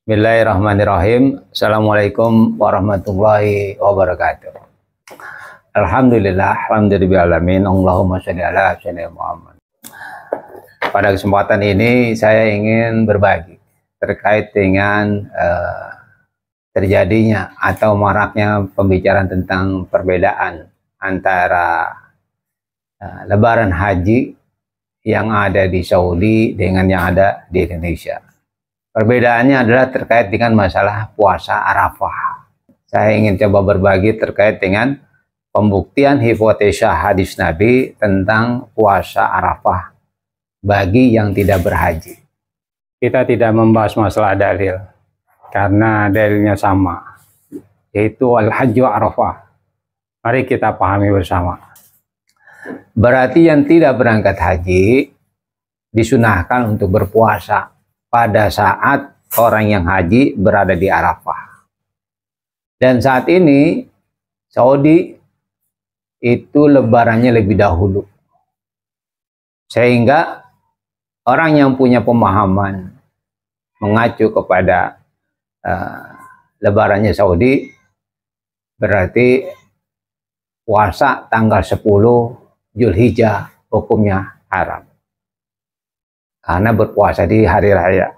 Bismillahirrahmanirrahim. Assalamualaikum warahmatullahi wabarakatuh. Alhamdulillah, alhamdulillahirrahmanirrahim. Allahumma sholli ala sayyidina Muhammad. Pada kesempatan ini saya ingin berbagi terkait dengan terjadinya atau maraknya pembicaraan tentang perbedaan antara Lebaran Haji yang ada di Saudi dengan yang ada di Indonesia. Perbedaannya adalah terkait dengan masalah puasa Arafah. Saya ingin coba berbagi terkait dengan pembuktian hipotesa hadis Nabi tentang puasa Arafah bagi yang tidak berhaji. Kita tidak membahas masalah dalil, karena dalilnya sama, yaitu Al-Hajju Arafah. Mari kita pahami bersama. Berarti yang tidak berangkat haji disunahkan untuk berpuasa pada saat orang yang haji berada di Arafah. Dan saat ini Saudi itu lebarannya lebih dahulu. Sehingga orang yang punya pemahaman mengacu kepada lebarannya Saudi berarti puasa tanggal 10 Zulhijjah hukumnya haram. Karena berpuasa di hari raya.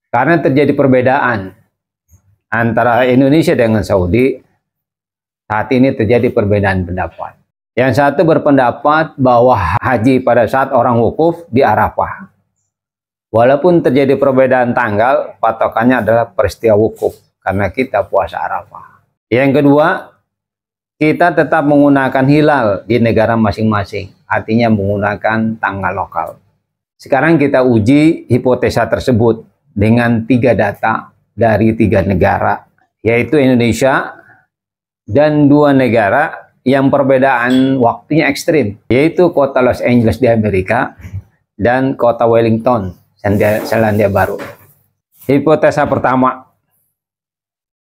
Karena terjadi perbedaan antara Indonesia dengan Saudi, saat ini terjadi perbedaan pendapat. Yang satu berpendapat bahwa haji pada saat orang wukuf di Arafah. Walaupun terjadi perbedaan tanggal, patokannya adalah peristiwa wukuf, karena kita puasa Arafah. Yang kedua, kita tetap menggunakan hilal di negara masing-masing, artinya menggunakan tanggal lokal. Sekarang kita uji hipotesa tersebut dengan 3 data dari 3 negara, yaitu Indonesia dan 2 negara yang perbedaan waktunya ekstrim, yaitu kota Los Angeles di Amerika dan kota Wellington, Selandia Baru. Hipotesa pertama,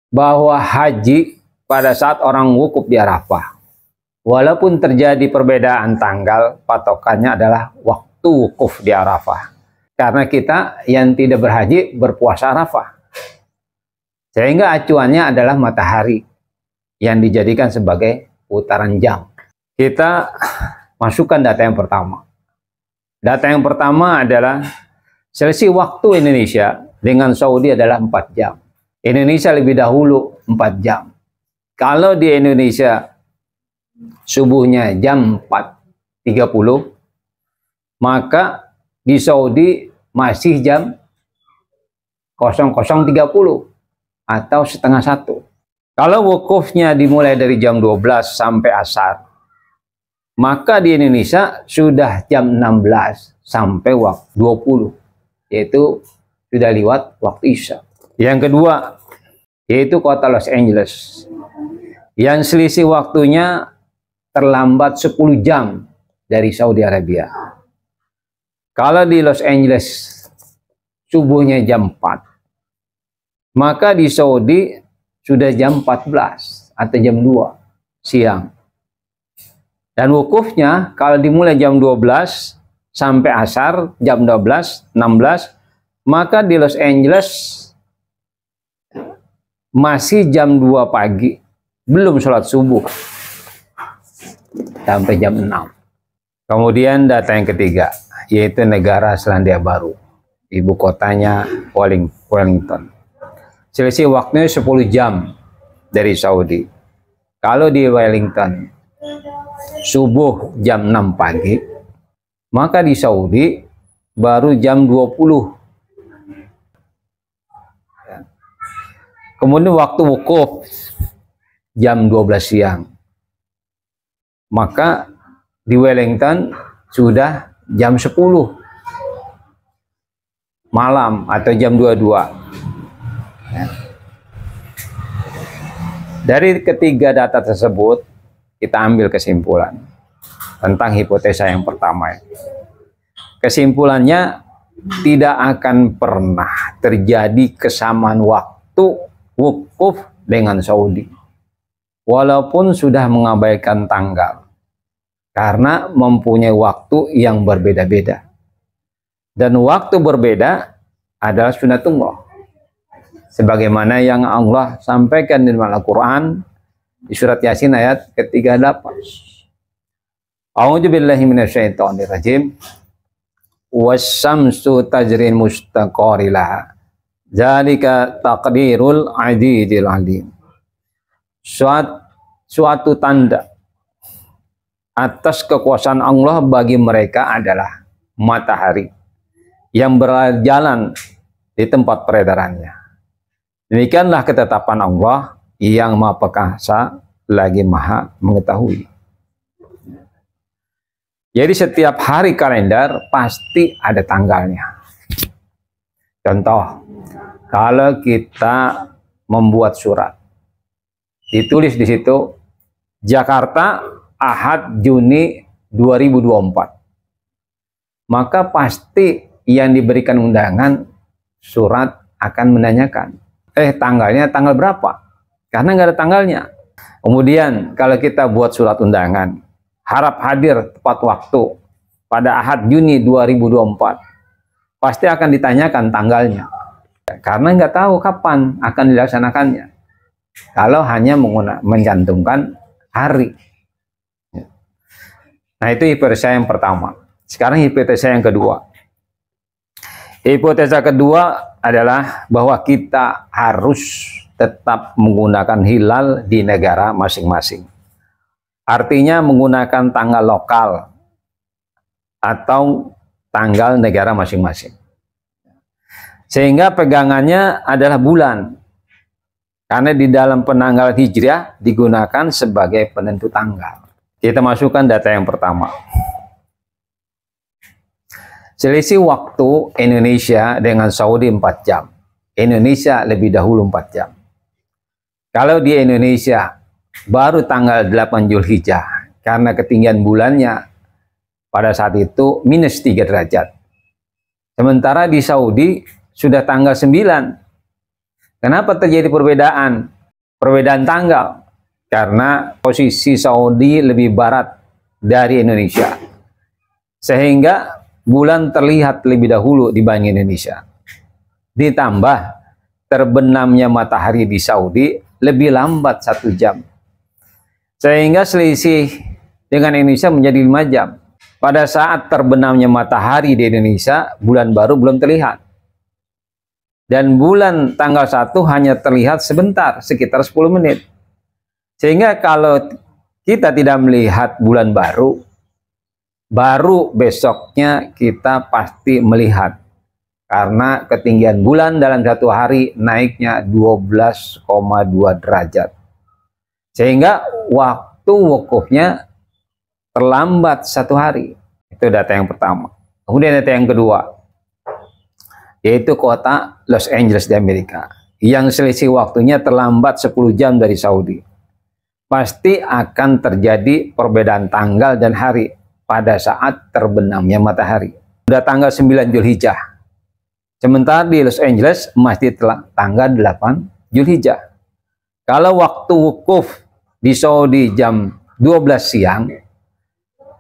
bahwa haji pada saat orang wukuf di Arafah, walaupun terjadi perbedaan tanggal, patokannya adalah waktu wukuf di Arafah. Karena kita yang tidak berhaji berpuasa Arafah. Sehingga acuannya adalah matahari yang dijadikan sebagai putaran jam. Kita masukkan data yang pertama. Data yang pertama adalah selisih waktu Indonesia dengan Saudi adalah 4 jam. Indonesia lebih dahulu 4 jam. Kalau di Indonesia subuhnya jam 4.30, maka di Saudi masih jam 00.30 atau setengah 1. Kalau wukufnya dimulai dari jam 12 sampai asar, maka di Indonesia sudah jam 16 sampai waktu 20, yaitu sudah lewat waktu Isya. Yang kedua, yaitu kota Los Angeles, yang selisih waktunya terlambat 10 jam dari Saudi Arabia. Kalau di Los Angeles subuhnya jam 4, maka di Saudi sudah jam 14 atau jam 2 siang. Dan wukufnya kalau dimulai jam 12 sampai asar jam 12, 16, maka di Los Angeles masih jam 2 pagi. Belum sholat subuh sampai jam 6. Kemudian data yang ketiga, yaitu negara Selandia Baru, ibu kotanya Wellington. Selisih waktunya 10 jam dari Saudi. Kalau di Wellington subuh jam 6 pagi, maka di Saudi baru jam 20. Kemudian waktu wukuf jam 12 siang. Maka di Wellington sudah jam 10 malam atau jam 22. Dari ketiga data tersebut, kita ambil kesimpulan tentang hipotesa yang pertama. Kesimpulannya, tidak akan pernah terjadi kesamaan waktu wukuf dengan Saudi. Walaupun sudah mengabaikan tanggal, karena mempunyai waktu yang berbeda-beda. Dan waktu berbeda adalah sunnatullah. Sebagaimana yang Allah sampaikan di dalam Al-Quran di surat Yasin ayat ke-38. A'udzubillahi minasyaitonirrajim. Wasyamsu tajri mustaqarri laha. Dzalika taqdirul azizil alim. Suatu tanda atas kekuasaan Allah bagi mereka adalah matahari yang berjalan di tempat peredarannya. Demikianlah ketetapan Allah yang Maha Perkasa lagi Maha mengetahui. Jadi setiap hari kalender pasti ada tanggalnya. Contoh, kalau kita membuat surat, ditulis di situ Jakarta Ahad Juni 2024. Maka pasti yang diberikan undangan surat akan menanyakan, tanggalnya tanggal berapa? Karena nggak ada tanggalnya. Kemudian kalau kita buat surat undangan, harap hadir tepat waktu pada Ahad Juni 2024, pasti akan ditanyakan tanggalnya. Karena nggak tahu kapan akan dilaksanakannya. Kalau hanya mencantumkan hari. Nah, itu hipotesa yang pertama. Sekarang hipotesa yang kedua. Hipotesa kedua adalah bahwa kita harus tetap menggunakan hilal di negara masing-masing. Artinya menggunakan tanggal lokal atau tanggal negara masing-masing. Sehingga pegangannya adalah bulan. Karena di dalam penanggalan Hijriah digunakan sebagai penentu tanggal. Kita masukkan data yang pertama. Selisih waktu Indonesia dengan Saudi 4 jam. Indonesia lebih dahulu 4 jam. Kalau di Indonesia baru tanggal 8 Zulhijjah, karena ketinggian bulannya pada saat itu minus 3 derajat. Sementara di Saudi sudah tanggal 9. Kenapa terjadi perbedaan? Perbedaan tanggal. Karena posisi Saudi lebih barat dari Indonesia. Sehingga bulan terlihat lebih dahulu dibanding Indonesia. Ditambah terbenamnya matahari di Saudi lebih lambat 1 jam. Sehingga selisih dengan Indonesia menjadi 5 jam. Pada saat terbenamnya matahari di Indonesia, bulan baru belum terlihat. Dan bulan tanggal 1 hanya terlihat sebentar, sekitar 10 menit. Sehingga kalau kita tidak melihat bulan baru besoknya kita pasti melihat. Karena ketinggian bulan dalam 1 hari naiknya 12,2 derajat. Sehingga waktu wukufnya terlambat 1 hari. Itu data yang pertama. Kemudian data yang kedua, yaitu kota Los Angeles di Amerika, yang selisih waktunya terlambat 10 jam dari Saudi. Pasti akan terjadi perbedaan tanggal dan hari pada saat terbenamnya matahari. Sudah tanggal 9 Zulhijjah. Sementara di Los Angeles masih tanggal 8 Zulhijjah. Kalau waktu wukuf di Saudi jam 12 siang,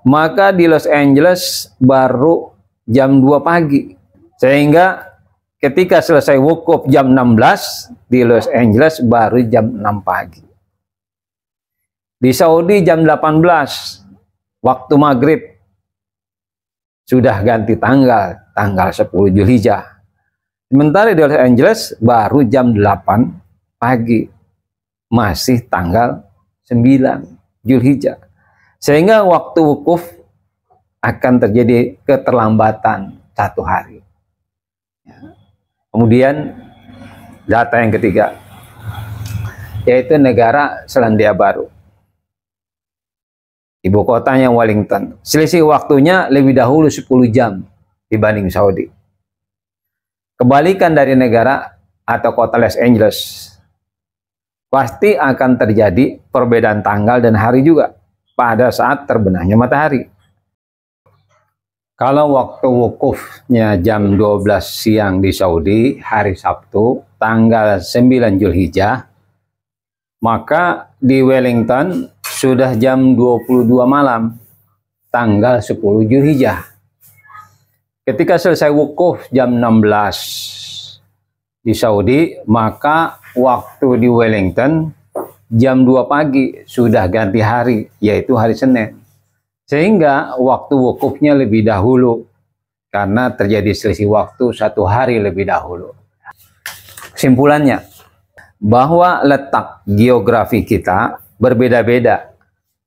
maka di Los Angeles baru jam 2 pagi. Sehingga ketika selesai wukuf jam 16, di Los Angeles baru jam 6 pagi. Di Saudi jam 18, waktu maghrib, sudah ganti tanggal 10 Zulhijjah. Sementara di Los Angeles baru jam 8 pagi, masih tanggal 9 Zulhijjah. Sehingga waktu wukuf akan terjadi keterlambatan 1 hari. Kemudian data yang ketiga, yaitu negara Selandia Baru. Ibu kotanya Wellington. Selisih waktunya lebih dahulu 10 jam dibanding Saudi. Kebalikan dari negara atau kota Los Angeles, pasti akan terjadi perbedaan tanggal dan hari juga pada saat terbenamnya matahari. Kalau waktu wukufnya jam 12 siang di Saudi, hari Sabtu, tanggal 9 Zulhijjah, maka di Wellington sudah jam 22 malam, tanggal 10 Zulhijjah. Ketika selesai wukuf jam 16 di Saudi, maka waktu di Wellington jam 2 pagi sudah ganti hari, yaitu hari Senin. Sehingga waktu wukufnya lebih dahulu, karena terjadi selisih waktu 1 hari lebih dahulu. Kesimpulannya, bahwa letak geografi kita berbeda-beda,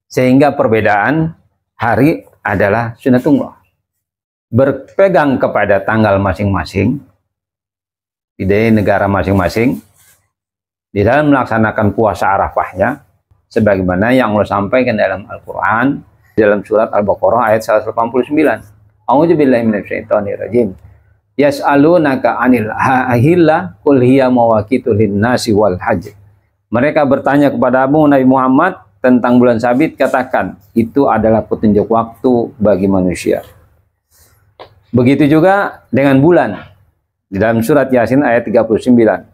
sehingga perbedaan hari adalah sunnatullah. Berpegang kepada tanggal masing-masing di negara masing-masing di dalam melaksanakan puasa Arafahnya, sebagaimana yang Allah sampaikan dalam Al-Quran dalam surat Al-Baqarah ayat 189. A'udzubillahi minasyaitonirrajim. Yas'alunaka 'anil ahilla qul hiya mawaqitu lin-nasi wal hajj. Mereka bertanya kepadamu Nabi Muhammad tentang bulan sabit, katakan itu adalah petunjuk waktu bagi manusia. Begitu juga dengan bulan di dalam surat Yasin ayat 39.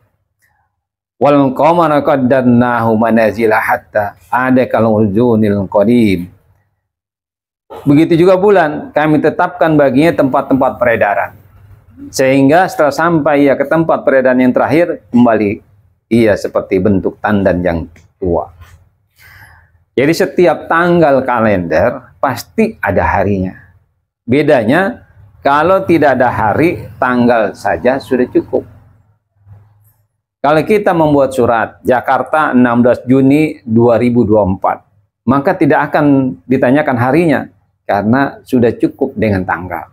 Wal qamara qaddarnahu manazila hatta ada kal urjunil qadim. Begitu juga bulan, kami tetapkan baginya tempat-tempat peredaran, sehingga setelah sampai ia ke tempat peredaran yang terakhir, kembali ia seperti bentuk tandan yang tua. Jadi setiap tanggal kalender pasti ada harinya. Bedanya, kalau tidak ada hari, tanggal saja sudah cukup. Kalau kita membuat surat Jakarta 16 Juni 2024, maka tidak akan ditanyakan harinya, karena sudah cukup dengan tanggal.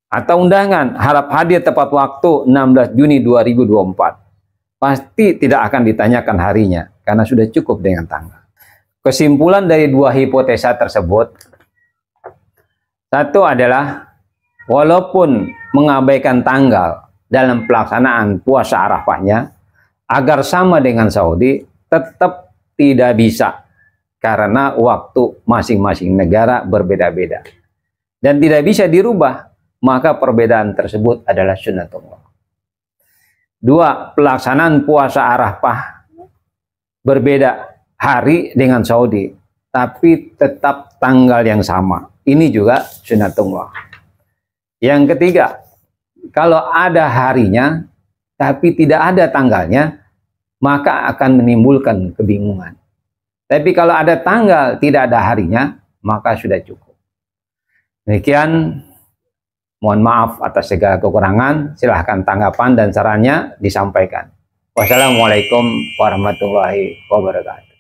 Atau undangan, harap hadir tepat waktu 16 Juni 2024, pasti tidak akan ditanyakan harinya, karena sudah cukup dengan tanggal. Kesimpulan dari dua hipotesa tersebut, satu adalah, walaupun mengabaikan tanggal dalam pelaksanaan puasa Arafahnya agar sama dengan Saudi, tetap tidak bisa, karena waktu masing-masing negara berbeda-beda dan tidak bisa dirubah, maka perbedaan tersebut adalah sunnatullah. Dua, pelaksanaan puasa Arafah berbeda hari dengan Saudi, tapi tetap tanggal yang sama, ini juga sunnatullah. Yang ketiga, kalau ada harinya tapi tidak ada tanggalnya, maka akan menimbulkan kebingungan. Tapi kalau ada tanggal tidak ada harinya, maka sudah cukup. Demikian, mohon maaf atas segala kekurangan. Silahkan tanggapan dan sarannya disampaikan. Wassalamualaikum warahmatullahi wabarakatuh.